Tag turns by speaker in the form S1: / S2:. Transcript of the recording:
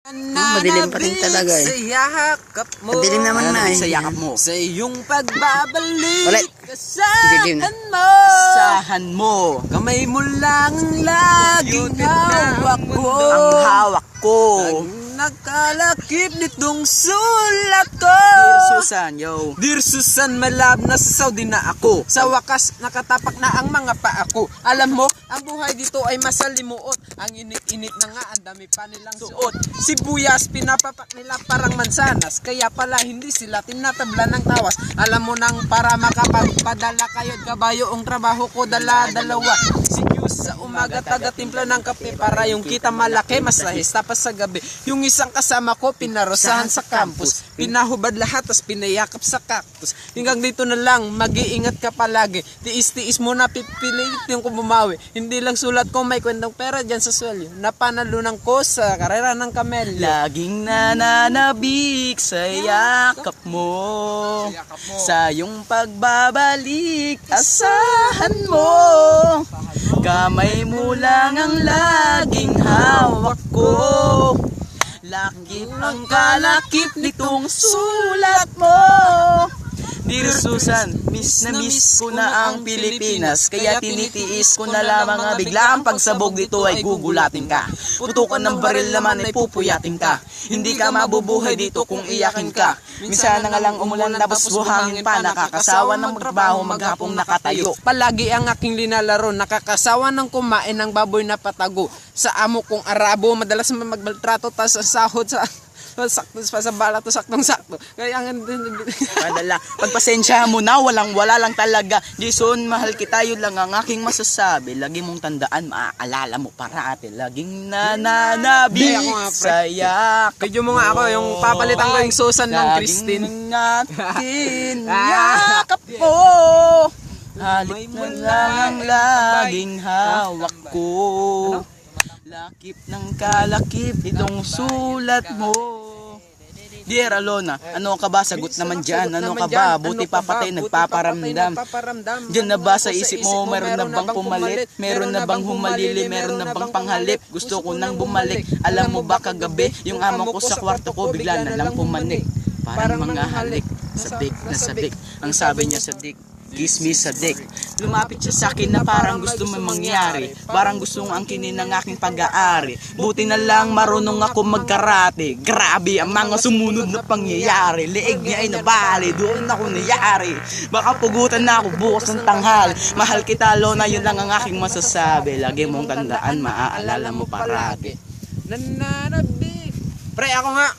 S1: Madilim pa rin talaga eh.
S2: Sa yakap mo.
S1: Madilim naman na eh.
S3: Sa yakap mo.
S2: Sa iyong pagbabalik.
S1: Ulit.
S2: Asahan mo.
S3: Asahan mo.
S2: Kamay mo lang ang laging hawak ko.
S3: Ang hawak ko.
S2: Nakalakip nitong sulat ko.
S3: Dear Susan, yo.
S2: Dear Susan, malab na sa Saudi na ako. Sa wakas, nakatapak na ang mga paa ko. Alam mo, ang buhay dito ay masalimuot. Ang init-init na nga, ang dami pa nilang suot. Sibuyas, pinapapak nila parang mansanas. Kaya pala hindi sila tinatabla ng tawas. Alam mo nang para makapagpadala kayo't kabayo ang trabaho ko dala-dalawa. Si Diyos sa umaga taga-timpla ng kape para yung kita malaki, masahis. Tapos sa gabi, yung isang kasama ko pinarosahan sa campus. Pinahubad lahat, tas pinayakap sa cactus. Hanggang dito na lang, mag-iingat ka palagi. Tiis-tiis mo na, pipilit yung bumawi. Hindi lang sulat ko, may kwentang pera dyan sa swelyo. Napanalunan ko sa karera ng kamelyo.
S3: Laging nananabik sa yakap mo. Sa iyong pagbabalik, asahan mo. Kamay mo lang ang laging hawak ko. Lakip ang kalakip nitong sulat mo. Dear Susan, miss na miss ko na ang Pilipinas. Kaya tinitiis ko na lamang nga bigla ang pagsabog dito ay gugulatin ka. Putukan ng baril naman ay pupuyatin ka. Hindi ka mabubuhay dito kung iyakin ka. Minsan na nga lang umulan tapos buhangin pa. Nakakasawa ng magtrabaho maghapong nakatayo.
S2: Palagi ang aking linalaro, nakakasawa ng kumain ng baboy na patago. Sa amo kong Arabo, madalas magbaltrato tas sa sahod sa sakto pa sa bala to saktong-sakto. Kaya ang
S3: Padala, pagpasensya mo na, wala lang talaga. Jason, mahal kita, yun lang ang aking masasabi. Lagi mong tandaan, maaalala mo parati. Laging nananabik sa yakap.
S2: Video mo nga ako, yung papalitan ko yung Susan ng Christine.
S3: Laging yakap mo. Halik mo lang ang laging hawak ko. Lakip ng kalakip itong sulat mo. Dear Alona, ano ka ba? Sagot naman dyan. Ano ka ba? Buti pa patay nagpaparamdam. Diyan na ba sa isip mo? Meron na bang pumalit? Meron na bang humalili? Meron na bang panghalip? Gusto ko nang bumalik. Alam mo ba kagabi, yung amo ko sa kwarto ko bigla na lang pumanik. Parang mga halik. Sabik na sabik. Ang sabi niya sabik. Kiss me sa dick. Lumapit siya sa akin na parang gusto may mangyari. Parang gustong angkinin ng aking pag-aari. Buti na lang marunong ako magkarate. Grabe ang mga sumunod na pangyayari. Leeg niya ay nabali, doon ako nayari. Baka pugutan na ako bukas ng tanghal. Mahal kita Lona, yun lang ang aking masasabi. Lagi mong tandaan, maaalala mo parati.
S2: Nananabik. Pre, ako nga.